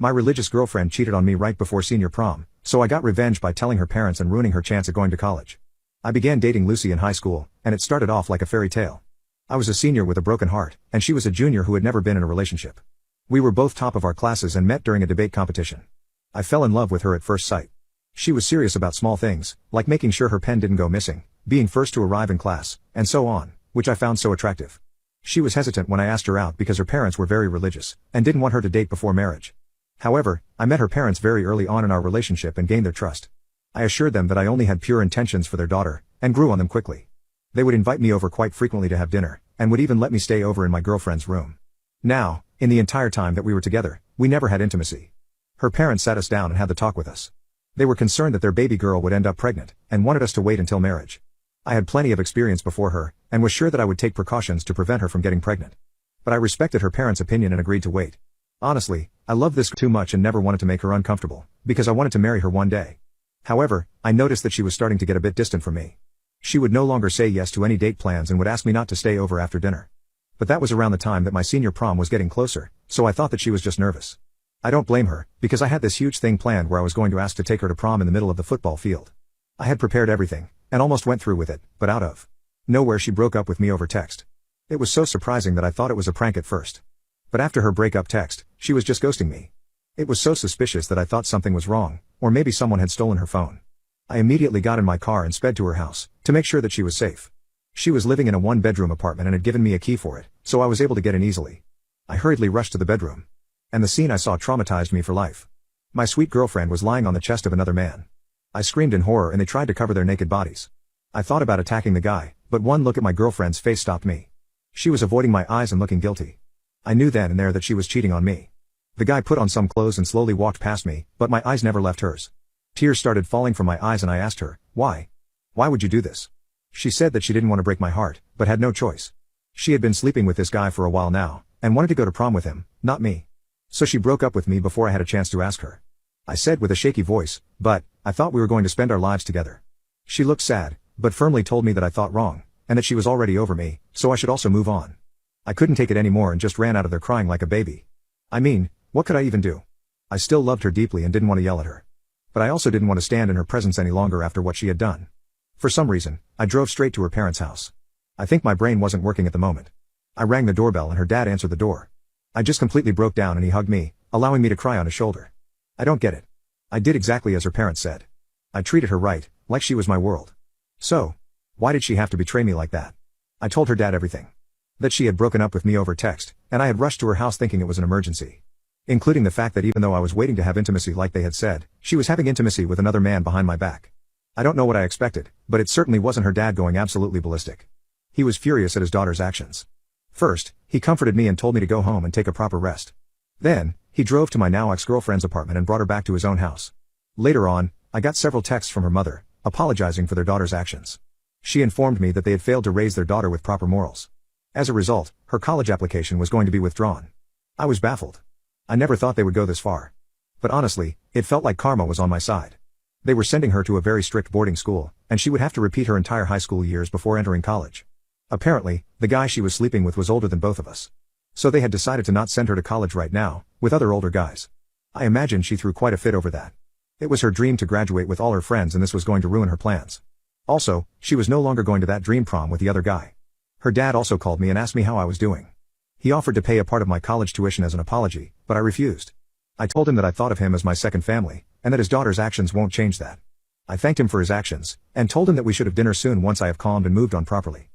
My religious girlfriend cheated on me right before senior prom, so I got revenge by telling her parents and ruining her chance at going to college. I began dating Lucy in high school, and it started off like a fairy tale. I was a senior with a broken heart, and she was a junior who had never been in a relationship. We were both top of our classes and met during a debate competition. I fell in love with her at first sight. She was serious about small things, like making sure her pen didn't go missing, being first to arrive in class, and so on, which I found so attractive. She was hesitant when I asked her out because her parents were very religious, and didn't want her to date before marriage. However, I met her parents very early on in our relationship and gained their trust. I assured them that I only had pure intentions for their daughter, and grew on them quickly. They would invite me over quite frequently to have dinner, and would even let me stay over in my girlfriend's room. Now, in the entire time that we were together, we never had intimacy. Her parents sat us down and had the talk with us. They were concerned that their baby girl would end up pregnant, and wanted us to wait until marriage. I had plenty of experience before her, and was sure that I would take precautions to prevent her from getting pregnant. But I respected her parents' opinion and agreed to wait. Honestly, I loved this too much and never wanted to make her uncomfortable, because I wanted to marry her one day. However, I noticed that she was starting to get a bit distant from me. She would no longer say yes to any date plans and would ask me not to stay over after dinner. But that was around the time that my senior prom was getting closer, so I thought that she was just nervous. I don't blame her, because I had this huge thing planned where I was going to ask to take her to prom in the middle of the football field. I had prepared everything, and almost went through with it, but out of nowhere she broke up with me over text. It was so surprising that I thought it was a prank at first. But after her breakup text, she was just ghosting me. It was so suspicious that I thought something was wrong, or maybe someone had stolen her phone. I immediately got in my car and sped to her house, to make sure that she was safe. She was living in a one-bedroom apartment and had given me a key for it, so I was able to get in easily. I hurriedly rushed to the bedroom. And the scene I saw traumatized me for life. My sweet girlfriend was lying on the chest of another man. I screamed in horror and they tried to cover their naked bodies. I thought about attacking the guy, but one look at my girlfriend's face stopped me. She was avoiding my eyes and looking guilty. I knew then and there that she was cheating on me. The guy put on some clothes and slowly walked past me, but my eyes never left hers. Tears started falling from my eyes and I asked her, why? Why would you do this? She said that she didn't want to break my heart, but had no choice. She had been sleeping with this guy for a while now, and wanted to go to prom with him, not me. So she broke up with me before I had a chance to ask her. I said with a shaky voice, but I thought we were going to spend our lives together. She looked sad, but firmly told me that I thought wrong, and that she was already over me, so I should also move on. I couldn't take it anymore and just ran out of there crying like a baby. I mean, what could I even do? I still loved her deeply and didn't want to yell at her. But I also didn't want to stand in her presence any longer after what she had done. For some reason, I drove straight to her parents' house. I think my brain wasn't working at the moment. I rang the doorbell and her dad answered the door. I just completely broke down and he hugged me, allowing me to cry on his shoulder. I don't get it. I did exactly as her parents said. I treated her right, like she was my world. So, why did she have to betray me like that? I told her dad everything. That she had broken up with me over text, and I had rushed to her house thinking it was an emergency. Including the fact that even though I was waiting to have intimacy like they had said, she was having intimacy with another man behind my back. I don't know what I expected, but it certainly wasn't her dad going absolutely ballistic. He was furious at his daughter's actions. First, he comforted me and told me to go home and take a proper rest. Then, he drove to my now ex-girlfriend's apartment and brought her back to his own house. Later on, I got several texts from her mother, apologizing for their daughter's actions. She informed me that they had failed to raise their daughter with proper morals. As a result, her college application was going to be withdrawn. I was baffled. I never thought they would go this far. But honestly, it felt like karma was on my side. They were sending her to a very strict boarding school, and she would have to repeat her entire high school years before entering college. Apparently, the guy she was sleeping with was older than both of us. So they had decided to not send her to college right now, with other older guys. I imagine she threw quite a fit over that. It was her dream to graduate with all her friends and this was going to ruin her plans. Also, she was no longer going to that dream prom with the other guy. Her dad also called me and asked me how I was doing. He offered to pay a part of my college tuition as an apology, but I refused. I told him that I thought of him as my second family, and that his daughter's actions won't change that. I thanked him for his actions, and told him that we should have dinner soon once I have calmed and moved on properly.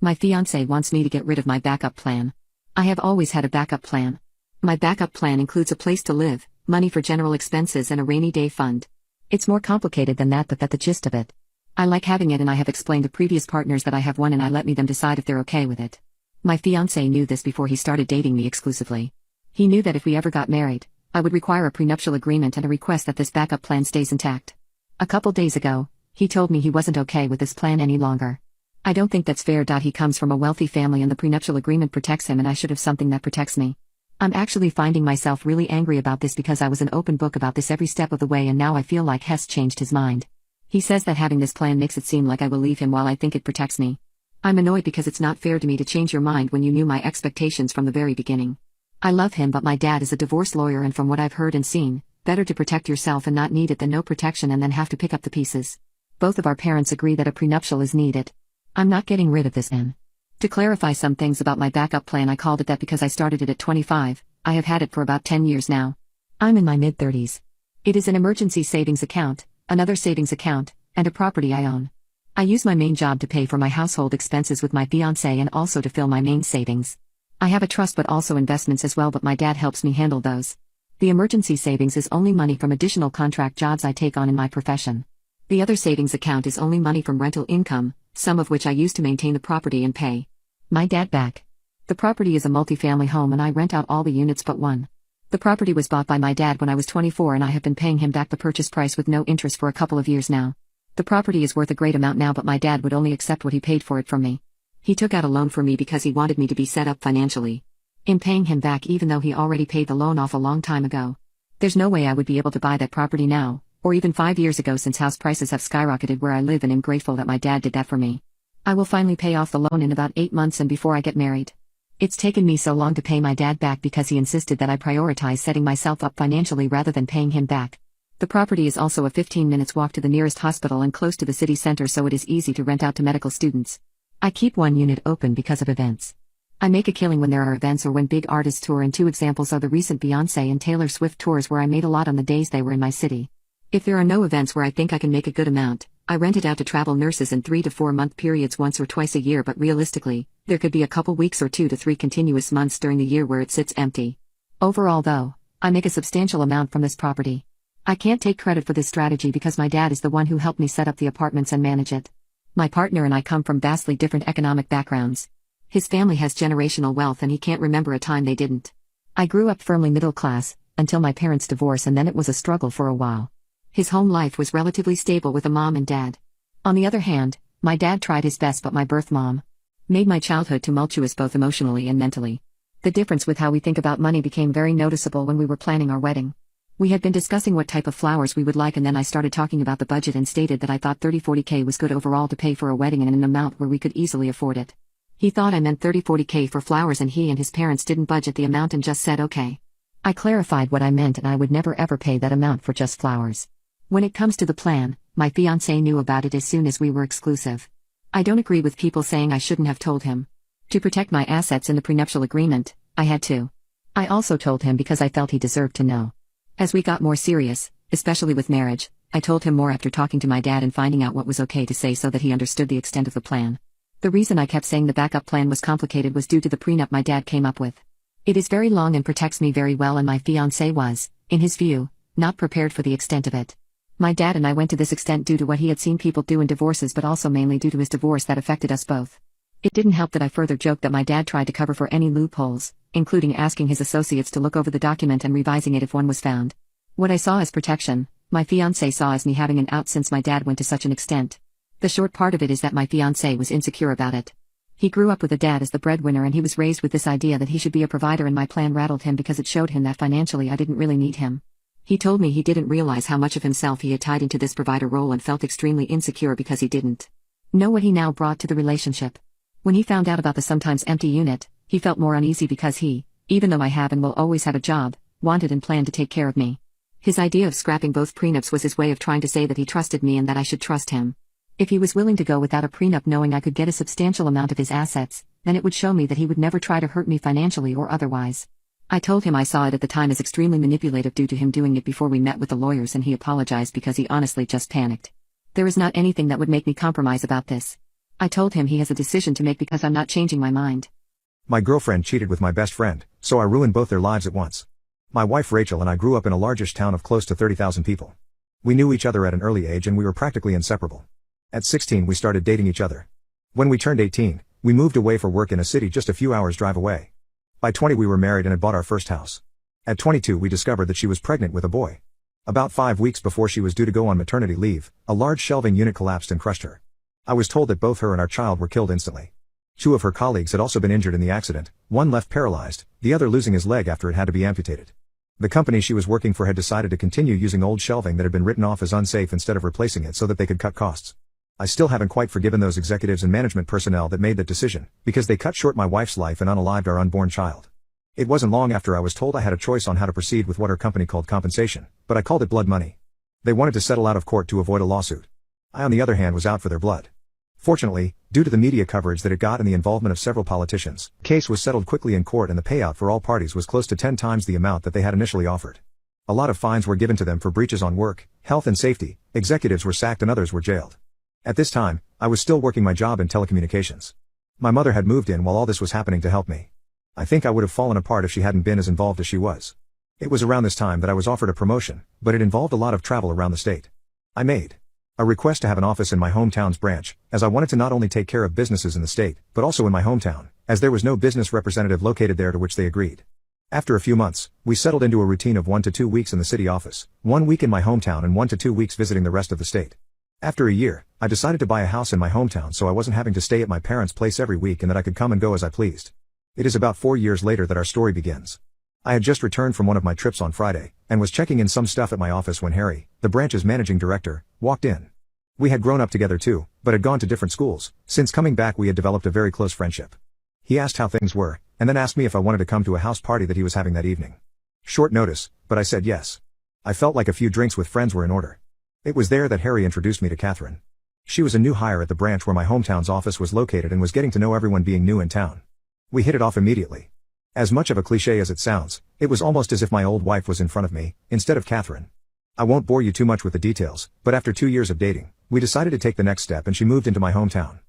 My fiancé wants me to get rid of my backup plan. I have always had a backup plan. My backup plan includes a place to live, money for general expenses and a rainy day fund. It's more complicated than that, but that's the gist of it. I like having it and I have explained to previous partners that I have one and I let them decide if they're okay with it. My fiancé knew this before he started dating me exclusively. He knew that if we ever got married, I would require a prenuptial agreement and a request that this backup plan stays intact. A couple days ago, he told me he wasn't okay with this plan any longer. I don't think that's fair. He comes from a wealthy family and the prenuptial agreement protects him and I should have something that protects me. I'm actually finding myself really angry about this because I was an open book about this every step of the way and now I feel like Hess changed his mind. He says that having this plan makes it seem like I will leave him while I think it protects me. I'm annoyed because it's not fair to me to change your mind when you knew my expectations from the very beginning. I love him, but my dad is a divorce lawyer, and from what I've heard and seen, better to protect yourself and not need it than no protection and then have to pick up the pieces. Both of our parents agree that a prenuptial is needed. I'm not getting rid of this N. To clarify some things about my backup plan, I called it that because I started it at 25, I have had it for about 10 years now. I'm in my mid-30s. It is an emergency savings account, another savings account, and a property I own. I use my main job to pay for my household expenses with my fiancé and also to fill my main savings. I have a trust but also investments as well, but my dad helps me handle those. The emergency savings is only money from additional contract jobs I take on in my profession. The other savings account is only money from rental income, some of which I use to maintain the property and pay my dad back. The property is a multi-family home and I rent out all the units but one. The property was bought by my dad when I was 24 and I have been paying him back the purchase price with no interest for a couple of years now. The property is worth a great amount now, but my dad would only accept what he paid for it from me. He took out a loan for me because he wanted me to be set up financially. In paying him back, even though he already paid the loan off a long time ago. There's no way I would be able to buy that property now, or even 5 years ago, since house prices have skyrocketed where I live, and am grateful that my dad did that for me. I will finally pay off the loan in about 8 months and before I get married. It's taken me so long to pay my dad back because he insisted that I prioritize setting myself up financially rather than paying him back. The property is also a 15 minutes walk to the nearest hospital and close to the city center, so it is easy to rent out to medical students. I keep one unit open because of events. I make a killing when there are events or when big artists tour, and 2 examples are the recent Beyoncé and Taylor Swift tours where I made a lot on the days they were in my city. If there are no events where I think I can make a good amount, I rent it out to travel nurses in 3 to 4 month periods once or twice a year, but realistically, there could be a couple weeks or 2 to 3 continuous months during the year where it sits empty. Overall though, I make a substantial amount from this property. I can't take credit for this strategy because my dad is the one who helped me set up the apartments and manage it. My partner and I come from vastly different economic backgrounds. His family has generational wealth and he can't remember a time they didn't. I grew up firmly middle class, until my parents' divorce, and then it was a struggle for a while. His home life was relatively stable with a mom and dad. On the other hand, my dad tried his best, but my birth mom made my childhood tumultuous both emotionally and mentally. The difference with how we think about money became very noticeable when we were planning our wedding. We had been discussing what type of flowers we would like, and then I started talking about the budget and stated that I thought 30-40K was good overall to pay for a wedding and in an amount where we could easily afford it. He thought I meant 30-40K for flowers, and he and his parents didn't budget the amount and just said okay. I clarified what I meant, and I would never ever pay that amount for just flowers. When it comes to the plan, my fiancé knew about it as soon as we were exclusive. I don't agree with people saying I shouldn't have told him. To protect my assets in the prenuptial agreement, I had to. I also told him because I felt he deserved to know. As we got more serious, especially with marriage, I told him more after talking to my dad and finding out what was okay to say so that he understood the extent of the plan. The reason I kept saying the backup plan was complicated was due to the prenup my dad came up with. It is very long and protects me very well, and my fiancé was, in his view, not prepared for the extent of it. My dad and I went to this extent due to what he had seen people do in divorces, but also mainly due to his divorce that affected us both. It didn't help that I further joked that my dad tried to cover for any loopholes, including asking his associates to look over the document and revising it if one was found. What I saw as protection, my fiancé saw as me having an out since my dad went to such an extent. The short part of it is that my fiancé was insecure about it. He grew up with a dad as the breadwinner, and he was raised with this idea that he should be a provider, and my plan rattled him because it showed him that financially I didn't really need him. He told me he didn't realize how much of himself he had tied into this provider role and felt extremely insecure because he didn't know what he now brought to the relationship. When he found out about the sometimes empty unit, he felt more uneasy because he, even though I have and will always have a job, wanted and planned to take care of me. His idea of scrapping both prenups was his way of trying to say that he trusted me and that I should trust him. If he was willing to go without a prenup knowing I could get a substantial amount of his assets, then it would show me that he would never try to hurt me financially or otherwise. I told him I saw it at the time as extremely manipulative due to him doing it before we met with the lawyers, and he apologized because he honestly just panicked. There is not anything that would make me compromise about this. I told him he has a decision to make because I'm not changing my mind. My girlfriend cheated with my best friend, so I ruined both their lives at once. My wife Rachel and I grew up in a largish town of close to 30,000 people. We knew each other at an early age and we were practically inseparable. At 16 we started dating each other. When we turned 18, we moved away for work in a city just a few hours drive away. By 20 we were married and had bought our first house. At 22 we discovered that she was pregnant with a boy. About 5 weeks before she was due to go on maternity leave, a large shelving unit collapsed and crushed her. I was told that both her and our child were killed instantly. 2 of her colleagues had also been injured in the accident, one left paralyzed, the other losing his leg after it had to be amputated. The company she was working for had decided to continue using old shelving that had been written off as unsafe instead of replacing it so that they could cut costs. I still haven't quite forgiven those executives and management personnel that made that decision, because they cut short my wife's life and unalived our unborn child. It wasn't long after I was told I had a choice on how to proceed with what her company called compensation, but I called it blood money. They wanted to settle out of court to avoid a lawsuit. I on the other hand was out for their blood. Fortunately, due to the media coverage that it got and the involvement of several politicians, the case was settled quickly in court and the payout for all parties was close to 10 times the amount that they had initially offered. A lot of fines were given to them for breaches on work, health and safety, executives were sacked and others were jailed. At this time, I was still working my job in telecommunications. My mother had moved in while all this was happening to help me. I think I would have fallen apart if she hadn't been as involved as she was. It was around this time that I was offered a promotion, but it involved a lot of travel around the state. I made a request to have an office in my hometown's branch, as I wanted to not only take care of businesses in the state, but also in my hometown, as there was no business representative located there, to which they agreed. After a few months, we settled into a routine of 1 to 2 weeks in the city office, 1 week in my hometown and 1 to 2 weeks visiting the rest of the state. After a year, I decided to buy a house in my hometown so I wasn't having to stay at my parents' place every week and that I could come and go as I pleased. It is about 4 years later that our story begins. I had just returned from one of my trips on Friday, and was checking in some stuff at my office when Harry, the branch's managing director, walked in. We had grown up together too, but had gone to different schools. Since coming back we had developed a very close friendship. He asked how things were, and then asked me if I wanted to come to a house party that he was having that evening. Short notice, but I said yes. I felt like a few drinks with friends were in order. It was there that Harry introduced me to Catherine. She was a new hire at the branch where my hometown's office was located and was getting to know everyone being new in town. We hit it off immediately. As much of a cliché as it sounds, it was almost as if my old wife was in front of me, instead of Catherine. I won't bore you too much with the details, but after 2 years of dating, we decided to take the next step and she moved into my hometown.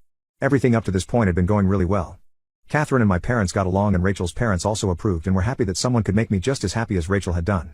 Everything up to this point had been going really well. Catherine and my parents got along and Rachel's parents also approved and were happy that someone could make me just as happy as Rachel had done.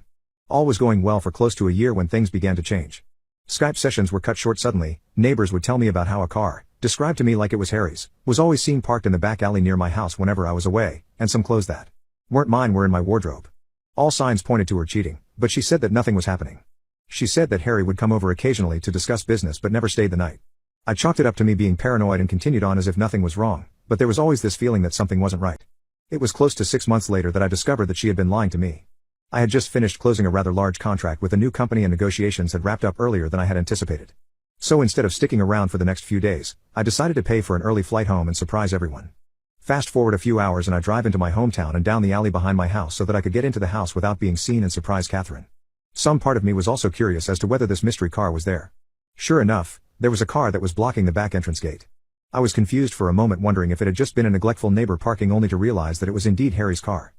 All was going well for close to a year when things began to change. Skype sessions were cut short suddenly. Neighbors would tell me about how a car, described to me like it was Harry's, was always seen parked in the back alley near my house whenever I was away, and some clothes that weren't mine were in my wardrobe. All signs pointed to her cheating, but she said that nothing was happening. She said that Harry would come over occasionally to discuss business but never stayed the night. I chalked it up to me being paranoid and continued on as if nothing was wrong, but there was always this feeling that something wasn't right. It was close to 6 months later that I discovered that she had been lying to me. I had just finished closing a rather large contract with a new company and negotiations had wrapped up earlier than I had anticipated. So instead of sticking around for the next few days, I decided to pay for an early flight home and surprise everyone. Fast forward a few hours and I drive into my hometown and down the alley behind my house so that I could get into the house without being seen and surprise Catherine. Some part of me was also curious as to whether this mystery car was there. Sure enough, there was a car that was blocking the back entrance gate. I was confused for a moment, wondering if it had just been a neglectful neighbor parking, only to realize that it was indeed Harry's car.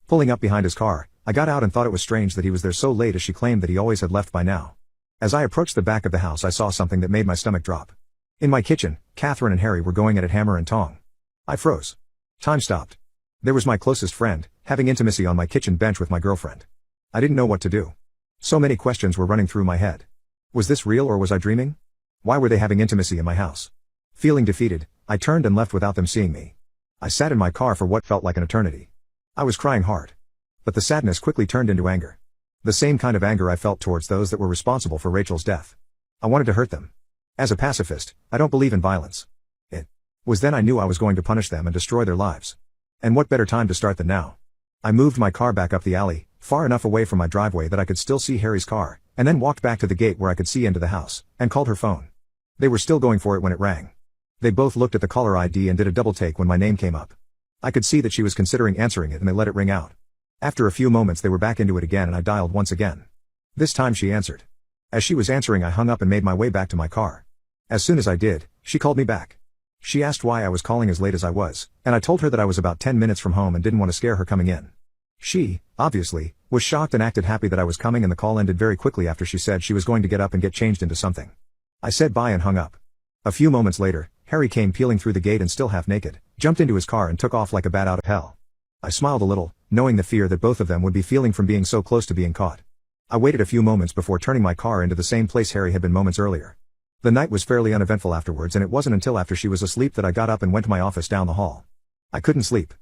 Pulling up behind his car, I got out and thought it was strange that he was there so late, as she claimed that he always had left by now. As I approached the back of the house I saw something that made my stomach drop. In my kitchen, Catherine and Harry were going at it hammer and tong. I froze. Time stopped. There was my closest friend, having intimacy on my kitchen bench with my girlfriend. I didn't know what to do. So many questions were running through my head. Was this real or was I dreaming? Why were they having intimacy in my house? Feeling defeated, I turned and left without them seeing me. I sat in my car for what felt like an eternity. I was crying hard. But the sadness quickly turned into anger. The same kind of anger I felt towards those that were responsible for Rachel's death. I wanted to hurt them. As a pacifist, I don't believe in violence. It was then I knew I was going to punish them and destroy their lives. And what better time to start than now? I moved my car back up the alley, far enough away from my driveway that I could still see Harry's car, and then walked back to the gate where I could see into the house, and called her phone. They were still going for it when it rang. They both looked at the caller ID and did a double take when my name came up. I could see that she was considering answering it and they let it ring out. After a few moments they were back into it again and I dialed once again. This time she answered. As she was answering I hung up and made my way back to my car. As soon as I did, she called me back. She asked why I was calling as late as I was, and I told her that I was about 10 minutes from home and didn't want to scare her coming in. She, obviously, was shocked and acted happy that I was coming, and the call ended very quickly after she said she was going to get up and get changed into something. I said bye and hung up. A few moments later, Harry came peeling through the gate and still half naked, jumped into his car and took off like a bat out of hell. I smiled a little, knowing the fear that both of them would be feeling from being so close to being caught. I waited a few moments before turning my car into the same place Harry had been moments earlier. The night was fairly uneventful afterwards, and it wasn't until after she was asleep that I got up and went to my office down the hall. I couldn't sleep.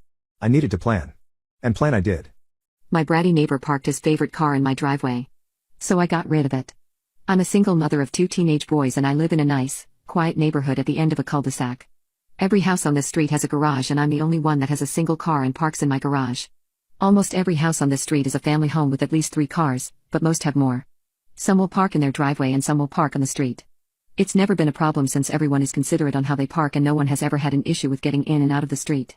I needed to plan. And plan I did. My bratty neighbor parked his favorite car in my driveway. So I got rid of it. I'm a single mother of 2 teenage boys and I live in a nice, quiet neighborhood at the end of a cul-de-sac. Every house on this street has a garage and I'm the only one that has a single car and parks in my garage. Almost every house on this street is a family home with at least 3 cars, but most have more. Some will park in their driveway and some will park on the street. It's never been a problem since everyone is considerate on how they park and no one has ever had an issue with getting in and out of the street.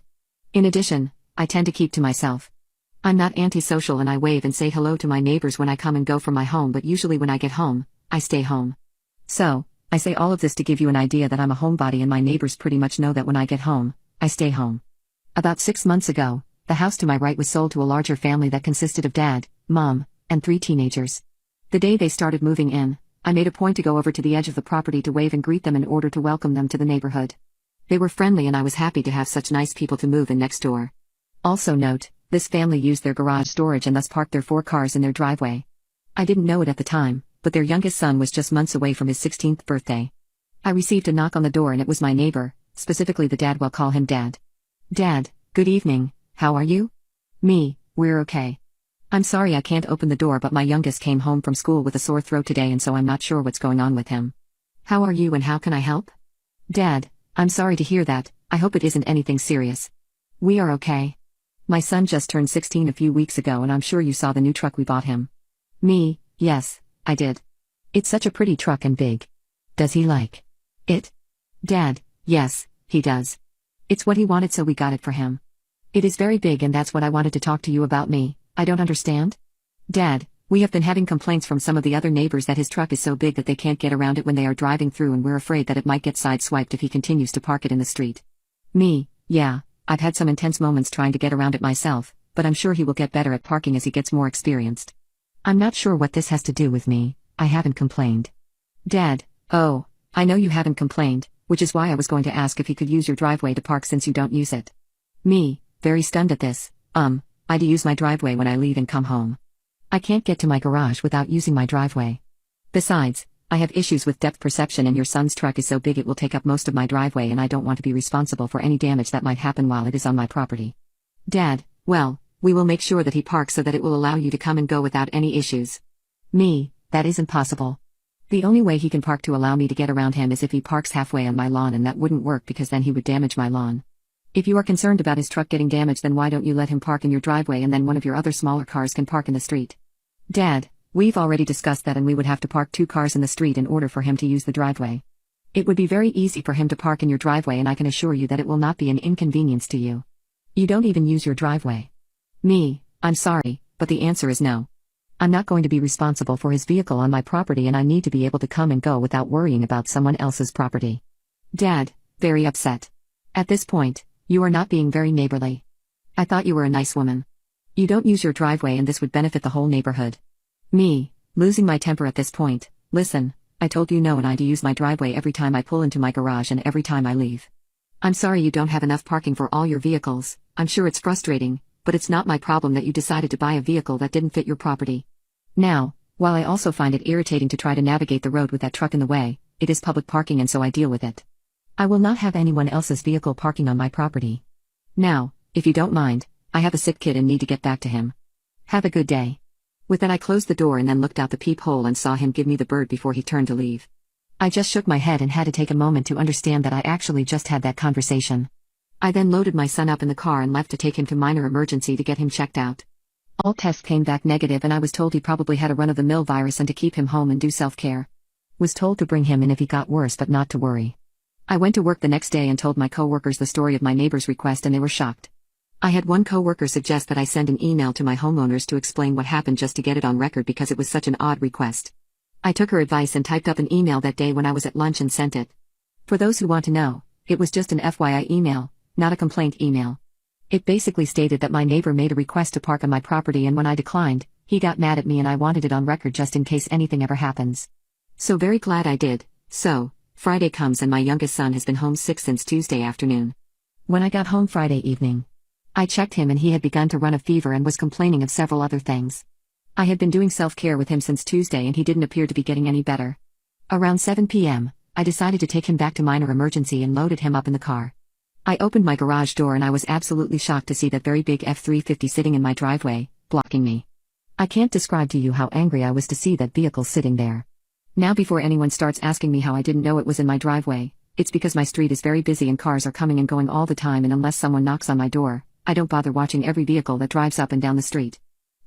In addition, I tend to keep to myself. I'm not antisocial and I wave and say hello to my neighbors when I come and go from my home, but usually when I get home, I stay home. So, I say all of this to give you an idea that I'm a homebody and my neighbors pretty much know that when I get home, I stay home. About 6 months ago, the house to my right was sold to a larger family that consisted of dad, mom, and 3 teenagers. The day they started moving in, I made a point to go over to the edge of the property to wave and greet them in order to welcome them to the neighborhood. They were friendly and I was happy to have such nice people to move in next door. Also note, this family used their garage storage and thus parked their 4 cars in their driveway. I didn't know it at the time, but their youngest son was just months away from his 16th birthday. I received a knock on the door and it was my neighbor, specifically the dad. We'll call him Dad. Dad, good evening, how are you? Me, we're okay. I'm sorry I can't open the door, but my youngest came home from school with a sore throat today and so I'm not sure what's going on with him. How are you and how can I help? Dad, I'm sorry to hear that, I hope it isn't anything serious. We are okay. My son just turned 16 a few weeks ago and I'm sure you saw the new truck we bought him. Me, yes, I did. It's such a pretty truck and big. Does he like it? Dad, yes, he does. It's what he wanted so we got it for him. It is very big and that's what I wanted to talk to you about. Me, I don't understand. Dad, we have been having complaints from some of the other neighbors that his truck is so big that they can't get around it when they are driving through and we're afraid that it might get sideswiped if he continues to park it in the street. Me, yeah, I've had some intense moments trying to get around it myself, but I'm sure he will get better at parking as he gets more experienced. I'm not sure what this has to do with me, I haven't complained. Dad, oh, I know you haven't complained, which is why I was going to ask if he could use your driveway to park since you don't use it. Me, very stunned at this, I do use my driveway when I leave and come home. I can't get to my garage without using my driveway. Besides, I have issues with depth perception and your son's truck is so big it will take up most of my driveway and I don't want to be responsible for any damage that might happen while it is on my property. Dad, well, we will make sure that he parks so that it will allow you to come and go without any issues. Me, that isn't possible. The only way he can park to allow me to get around him is if he parks halfway on my lawn and that wouldn't work because then he would damage my lawn. If you are concerned about his truck getting damaged then why don't you let him park in your driveway and then one of your other smaller cars can park in the street? Dad, we've already discussed that and we would have to park 2 cars in the street in order for him to use the driveway. It would be very easy for him to park in your driveway and I can assure you that it will not be an inconvenience to you. You don't even use your driveway. Me, I'm sorry, but the answer is no. I'm not going to be responsible for his vehicle on my property and I need to be able to come and go without worrying about someone else's property. Dad, very upset. At this point, you are not being very neighborly. I thought you were a nice woman. You don't use your driveway and this would benefit the whole neighborhood. Me, losing my temper at this point, listen, I told you no and I do use my driveway every time I pull into my garage and every time I leave. I'm sorry you don't have enough parking for all your vehicles, I'm sure it's frustrating, but it's not my problem that you decided to buy a vehicle that didn't fit your property. Now, while I also find it irritating to try to navigate the road with that truck in the way, it is public parking and so I deal with it. I will not have anyone else's vehicle parking on my property. Now, if you don't mind, I have a sick kid and need to get back to him. Have a good day. With that I closed the door and then looked out the peephole and saw him give me the bird before he turned to leave. I just shook my head and had to take a moment to understand that I actually just had that conversation. I then loaded my son up in the car and left to take him to minor emergency to get him checked out. All tests came back negative and I was told he probably had a run-of-the-mill virus and to keep him home and do self-care. Was told to bring him in if he got worse but not to worry. I went to work the next day and told my coworkers the story of my neighbor's request and they were shocked. I had one coworker suggest that I send an email to my homeowners to explain what happened just to get it on record because it was such an odd request. I took her advice and typed up an email that day when I was at lunch and sent it. For those who want to know, it was just an FYI email, not a complaint email. It basically stated that my neighbor made a request to park on my property and when I declined, he got mad at me and I wanted it on record just in case anything ever happens. So very glad I did. So, Friday comes and my youngest son has been home sick since Tuesday afternoon. When I got home Friday evening, I checked him and he had begun to run a fever and was complaining of several other things. I had been doing self-care with him since Tuesday and he didn't appear to be getting any better. Around 7 p.m., I decided to take him back to minor emergency and loaded him up in the car. I opened my garage door and I was absolutely shocked to see that very big F-350 sitting in my driveway, blocking me. I can't describe to you how angry I was to see that vehicle sitting there. Now before anyone starts asking me how I didn't know it was in my driveway, it's because my street is very busy and cars are coming and going all the time and unless someone knocks on my door, I don't bother watching every vehicle that drives up and down the street.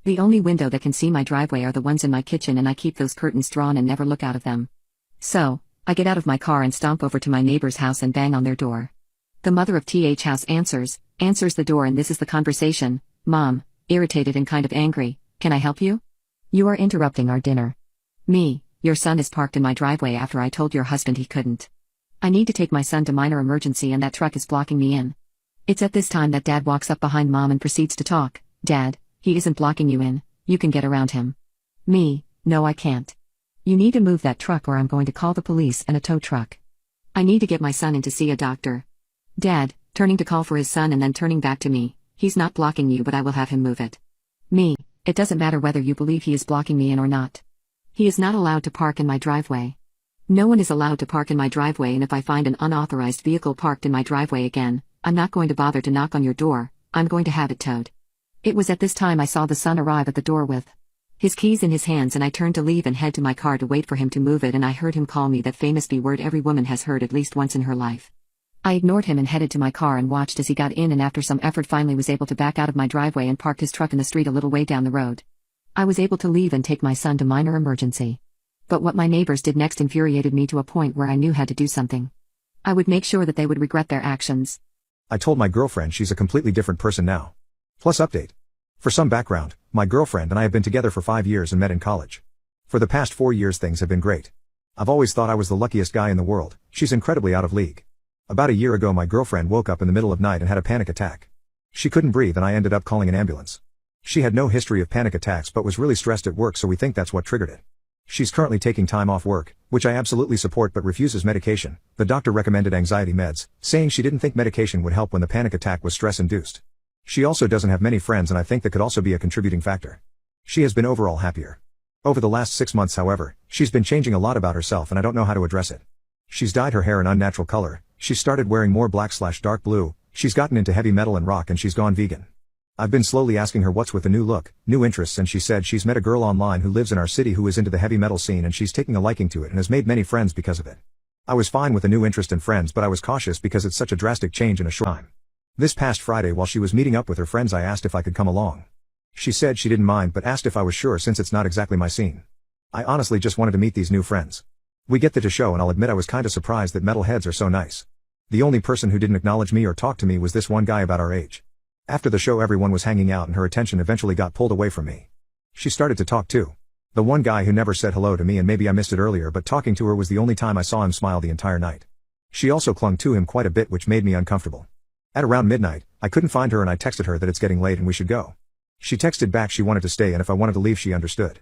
The only window that can see my driveway are the ones in my kitchen and I keep those curtains drawn and never look out of them. So, I get out of my car and stomp over to my neighbor's house and bang on their door. The mother of TH house answers the door and this is the conversation. Mom, irritated and kind of angry. Can I help you? You are interrupting our dinner. Me, your son is parked in my driveway after I told your husband he couldn't. I need to take my son to minor emergency and that truck is blocking me in. It's at this time that Dad walks up behind Mom and proceeds to talk. Dad, he isn't blocking you in, you can get around him. Me, no I can't. You need to move that truck or I'm going to call the police and a tow truck. I need to get my son in to see a doctor. Dad, turning to call for his son and then turning back to me, he's not blocking you but I will have him move it. Me, it doesn't matter whether you believe he is blocking me in or not. He is not allowed to park in my driveway. No one is allowed to park in my driveway, and if I find an unauthorized vehicle parked in my driveway again, I'm not going to bother to knock on your door, I'm going to have it towed. It was at this time I saw the son arrive at the door with his keys in his hands, and I turned to leave and head to my car to wait for him to move it, and I heard him call me that famous B word every woman has heard at least once in her life. I ignored him and headed to my car and watched as he got in and after some effort finally was able to back out of my driveway and parked his truck in the street a little way down the road. I was able to leave and take my son to minor emergency. But what my neighbors did next infuriated me to a point where I knew had to do something. I would make sure that they would regret their actions. I told my girlfriend she's a completely different person now. Plus update. For some background, my girlfriend and I have been together for 5 years and met in college. For the past 4 years things have been great. I've always thought I was the luckiest guy in the world. She's incredibly out of league. About a year ago my girlfriend woke up in the middle of night and had a panic attack. She couldn't breathe and I ended up calling an ambulance. She had no history of panic attacks but was really stressed at work, so we think that's what triggered it. She's currently taking time off work, which I absolutely support, but refuses medication. The doctor recommended anxiety meds, saying she didn't think medication would help when the panic attack was stress-induced. She also doesn't have many friends and I think that could also be a contributing factor. She has been overall happier. Over the last 6 months however, she's been changing a lot about herself and I don't know how to address it. She's dyed her hair an unnatural color, she's started wearing more black/dark blue, she's gotten into heavy metal and rock, and she's gone vegan. I've been slowly asking her what's with the new look, new interests, and she said she's met a girl online who lives in our city who is into the heavy metal scene and she's taking a liking to it and has made many friends because of it. I was fine with a new interest and friends, but I was cautious because it's such a drastic change in a short time. This past Friday while she was meeting up with her friends I asked if I could come along. She said she didn't mind but asked if I was sure since it's not exactly my scene. I honestly just wanted to meet these new friends. We get to show and I'll admit I was kinda surprised that metalheads are so nice. The only person who didn't acknowledge me or talk to me was this one guy about our age. After the show everyone was hanging out and her attention eventually got pulled away from me. She started to talk too. The one guy who never said hello to me, and maybe I missed it earlier, but talking to her was the only time I saw him smile the entire night. She also clung to him quite a bit, which made me uncomfortable. At around midnight, I couldn't find her and I texted her that it's getting late and we should go. She texted back she wanted to stay and if I wanted to leave she understood.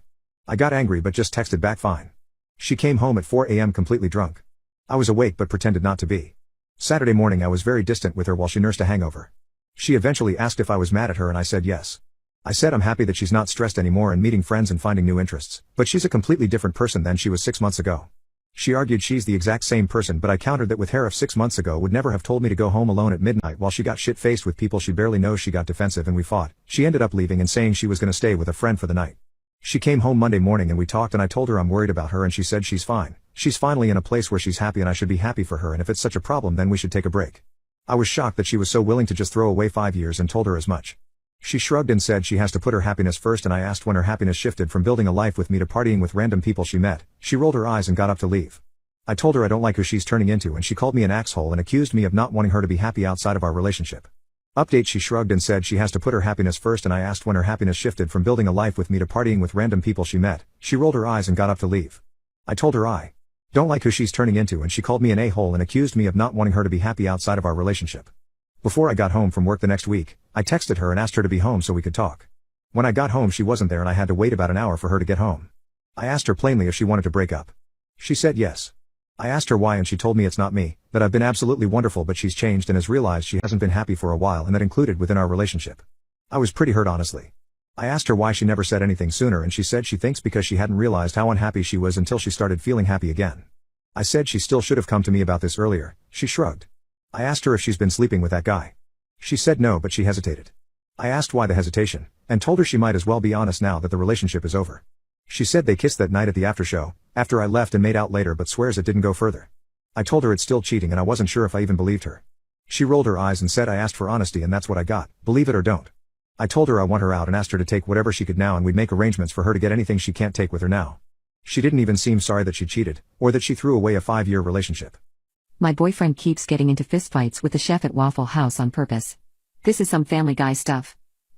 I got angry but just texted back fine. She came home at 4 a.m. completely drunk. I was awake but pretended not to be. Saturday morning I was very distant with her while she nursed a hangover. She eventually asked if I was mad at her and I said yes. I said I'm happy that she's not stressed anymore and meeting friends and finding new interests, but she's a completely different person than she was 6 months ago. She argued she's the exact same person, but I countered that with her of 6 months ago would never have told me to go home alone at midnight while she got shit-faced with people she barely knows. She got defensive and we fought. She ended up leaving and saying she was gonna stay with a friend for the night. She came home Monday morning and we talked and I told her I'm worried about her and she said she's fine. She's finally in a place where she's happy and I should be happy for her, and if it's such a problem then we should take a break. I was shocked that she was so willing to just throw away 5 years and told her as much. She shrugged and said she has to put her happiness first, and I asked when her happiness shifted from building a life with me to partying with random people she met. She rolled her eyes and got up to leave. I told her I don't like who she's turning into and she called me an axhole and accused me of not wanting her to be happy outside of our relationship. Update: she shrugged and said she has to put her happiness first, and I asked when her happiness shifted from building a life with me to partying with random people she met. She rolled her eyes and got up to leave. I told her I don't like who she's turning into and she called me an a-hole and accused me of not wanting her to be happy outside of our relationship. Before I got home from work the next week, I texted her and asked her to be home so we could talk. When I got home she wasn't there and I had to wait about an hour for her to get home. I asked her plainly if she wanted to break up. She said yes. I asked her why and she told me it's not me, that I've been absolutely wonderful but she's changed and has realized she hasn't been happy for a while, and that included within our relationship. I was pretty hurt honestly. I asked her why she never said anything sooner and she said she thinks because she hadn't realized how unhappy she was until she started feeling happy again. I said she still should have come to me about this earlier. She shrugged. I asked her if she's been sleeping with that guy. She said no, but she hesitated. I asked why the hesitation, and told her she might as well be honest now that the relationship is over. She said they kissed that night at the after show, after I left, and made out later, but swears it didn't go further. I told her it's still cheating and I wasn't sure if I even believed her. She rolled her eyes and said I asked for honesty and that's what I got, believe it or don't. I told her I want her out and asked her to take whatever she could now and we'd make arrangements for her to get anything she can't take with her now. She didn't even seem sorry that she cheated, or that she threw away a 5-year relationship. My boyfriend keeps getting into fistfights with the chef at Waffle House on purpose. This is some Family Guy stuff.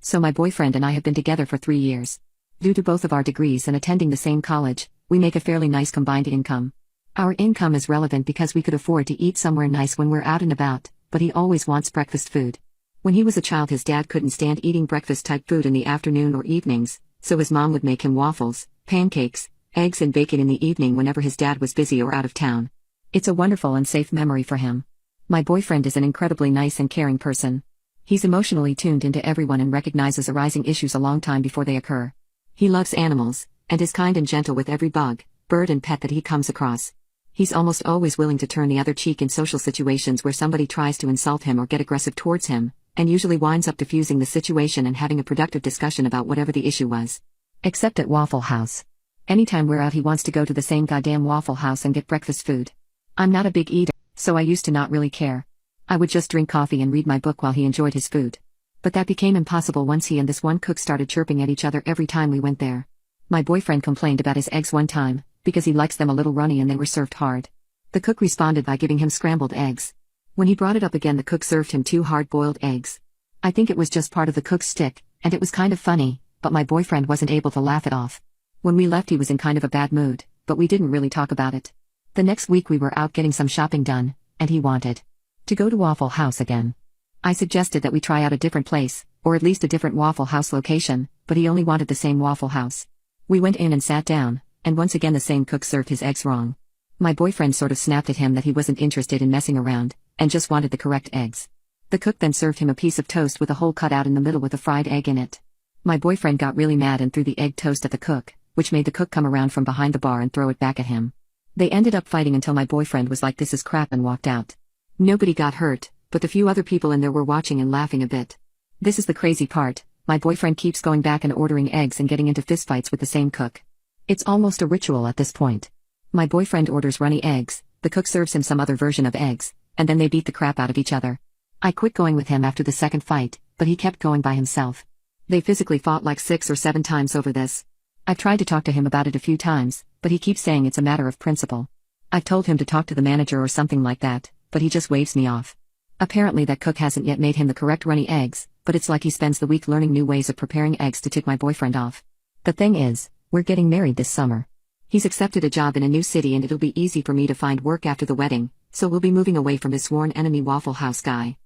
So my boyfriend and I have been together for 3 years. Due to both of our degrees and attending the same college, we make a fairly nice combined income. Our income is relevant because we could afford to eat somewhere nice when we're out and about, but he always wants breakfast food. When he was a child, his dad couldn't stand eating breakfast-type food in the afternoon or evenings, so his mom would make him waffles, pancakes, eggs and bacon in the evening whenever his dad was busy or out of town. It's a wonderful and safe memory for him. My boyfriend is an incredibly nice and caring person. He's emotionally tuned into everyone and recognizes arising issues a long time before they occur. He loves animals, and is kind and gentle with every bug, bird and pet that he comes across. He's almost always willing to turn the other cheek in social situations where somebody tries to insult him or get aggressive towards him, and usually winds up diffusing the situation and having a productive discussion about whatever the issue was. Except at Waffle House. Anytime we're out, he wants to go to the same goddamn Waffle House and get breakfast food. I'm not a big eater, so I used to not really care. I would just drink coffee and read my book while he enjoyed his food. But that became impossible once he and this one cook started chirping at each other every time we went there. My boyfriend complained about his eggs one time, because he likes them a little runny and they were served hard. The cook responded by giving him scrambled eggs. When he brought it up again, the cook served him 2 hard-boiled eggs. I think it was just part of the cook's shtick, and it was kind of funny, but my boyfriend wasn't able to laugh it off. When we left, he was in kind of a bad mood, but we didn't really talk about it. The next week we were out getting some shopping done, and he wanted to go to Waffle House again. I suggested that we try out a different place, or at least a different Waffle House location, but he only wanted the same Waffle House. We went in and sat down, and once again the same cook served his eggs wrong. My boyfriend sort of snapped at him that he wasn't interested in messing around, and just wanted the correct eggs. The cook then served him a piece of toast with a hole cut out in the middle with a fried egg in it. My boyfriend got really mad and threw the egg toast at the cook, which made the cook come around from behind the bar and throw it back at him. They ended up fighting until my boyfriend was like, "This is crap," and walked out. Nobody got hurt, but the few other people in there were watching and laughing a bit. This is the crazy part: my boyfriend keeps going back and ordering eggs and getting into fistfights with the same cook. It's almost a ritual at this point. My boyfriend orders runny eggs, the cook serves him some other version of eggs, and then they beat the crap out of each other. I quit going with him after the second fight, but he kept going by himself. They physically fought like 6 or 7 times over this. I've tried to talk to him about it a few times, but he keeps saying it's a matter of principle. I've told him to talk to the manager or something like that, but he just waves me off. Apparently that cook hasn't yet made him the correct runny eggs, but it's like he spends the week learning new ways of preparing eggs to tick my boyfriend off. The thing is, we're getting married this summer. He's accepted a job in a new city and it'll be easy for me to find work after the wedding, so we'll be moving away from his sworn enemy Waffle House guy.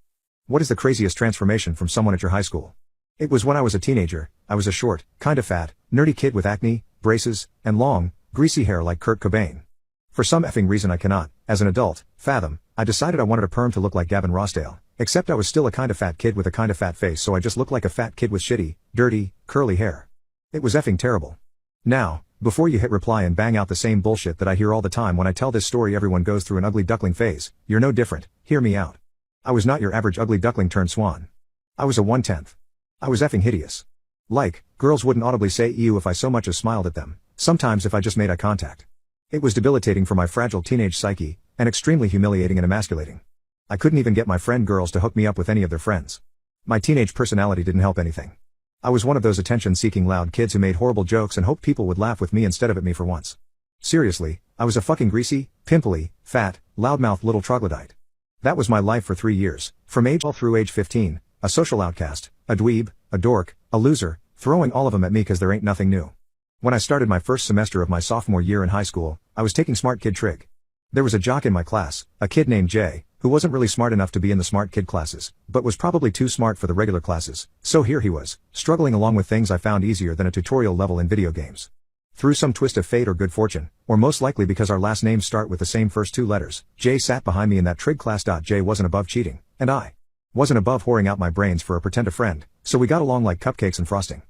What is the craziest transformation from someone at your high school? It was when I was a teenager. I was a short, kinda fat, nerdy kid with acne, braces, and long, greasy hair like Kurt Cobain. For some effing reason I cannot, as an adult, fathom, I decided I wanted a perm to look like Gavin Rossdale, except I was still a kinda fat kid with a kinda fat face, so I just looked like a fat kid with shitty, dirty, curly hair. It was effing terrible. Now, before you hit reply and bang out the same bullshit that I hear all the time when I tell this story, everyone goes through an ugly duckling phase, you're no different, hear me out. I was not your average ugly duckling turned swan. I was a 1/10. I was effing hideous. Like, girls wouldn't audibly say ew if I so much as smiled at them, sometimes if I just made eye contact. It was debilitating for my fragile teenage psyche, and extremely humiliating and emasculating. I couldn't even get my friend girls to hook me up with any of their friends. My teenage personality didn't help anything. I was one of those attention-seeking loud kids who made horrible jokes and hoped people would laugh with me instead of at me for once. Seriously, I was a fucking greasy, pimply, fat, loudmouthed little troglodyte. That was my life for 3 years, from age 12 through age 15, a social outcast, a dweeb, a dork, a loser, throwing all of them at me 'cause there ain't nothing new. When I started my first semester of my sophomore year in high school, I was taking smart kid trig. There was a jock in my class, a kid named Jay, who wasn't really smart enough to be in the smart kid classes, but was probably too smart for the regular classes, so here he was, struggling along with things I found easier than a tutorial level in video games. Through some twist of fate or good fortune, or most likely because our last names start with the same first 2 letters, Jay sat behind me in that trig class. Jay wasn't above cheating, and I wasn't above whoring out my brains for a pretend friend, so we got along like cupcakes and frosting.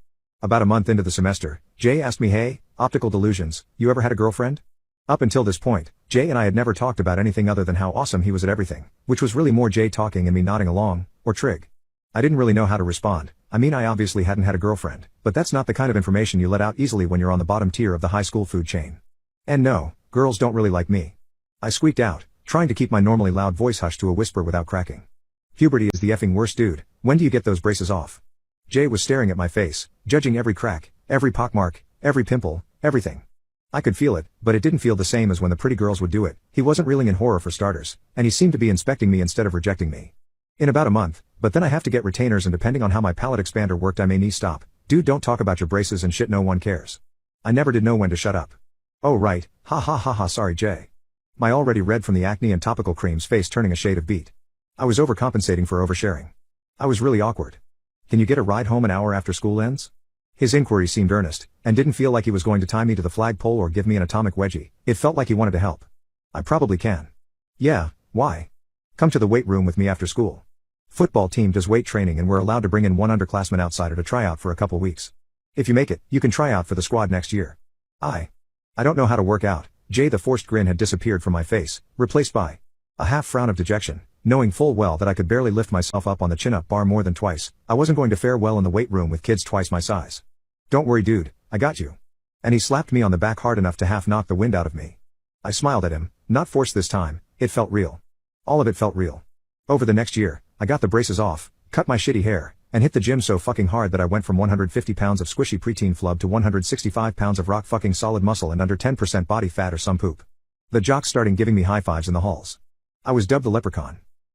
About a month into the semester, Jay asked me, "Hey, optical delusions, you ever had a girlfriend?" Up until this point, Jay and I had never talked about anything other than how awesome he was at everything, which was really more Jay talking and me nodding along, or trig. I didn't really know how to respond. I mean, I obviously hadn't had a girlfriend, but that's not the kind of information you let out easily when you're on the bottom tier of the high school food chain. And no, girls don't really like me. I squeaked out, trying to keep my normally loud voice hushed to a whisper without cracking. Puberty is the effing worst, dude. When do you get those braces off? Jay was staring at my face, judging every crack, every pockmark, every pimple, everything. I could feel it, but it didn't feel the same as when the pretty girls would do it. He wasn't reeling in horror for starters, and he seemed to be inspecting me instead of rejecting me. In about a month, But then I have to get retainers and depending on how my palate expander worked I may knee stop. Dude, don't talk about your braces and shit, no one cares. I never did know when to shut up. Oh right, ha ha ha ha, sorry Jay. My already red from the acne and topical creams face turning a shade of beet. I was overcompensating for oversharing. I was really awkward. Can you get a ride home an hour after school ends? His inquiry seemed earnest, and didn't feel like he was going to tie me to the flagpole or give me an atomic wedgie. It felt like he wanted to help. I probably can. Yeah, why? Come to the weight room with me after school. Football team does weight training and we're allowed to bring in one underclassman outsider to try out for a couple weeks. If you make it, you can try out for the squad next year. I don't know how to work out. Jay, the forced grin had disappeared from my face, replaced by a half frown of dejection, knowing full well that I could barely lift myself up on the chin-up bar more than twice. I wasn't going to fare well in the weight room with kids twice my size. Don't worry dude, I got you. And he slapped me on the back hard enough to half knock the wind out of me. I smiled at him, not forced this time, it felt real. All of it felt real. Over the next year, I got the braces off, cut my shitty hair, and hit the gym so fucking hard that I went from 150 pounds of squishy preteen flub to 165 pounds of rock fucking solid muscle and under 10% body fat or some poop. The jocks starting giving me high fives in the halls. I was dubbed the leprechaun.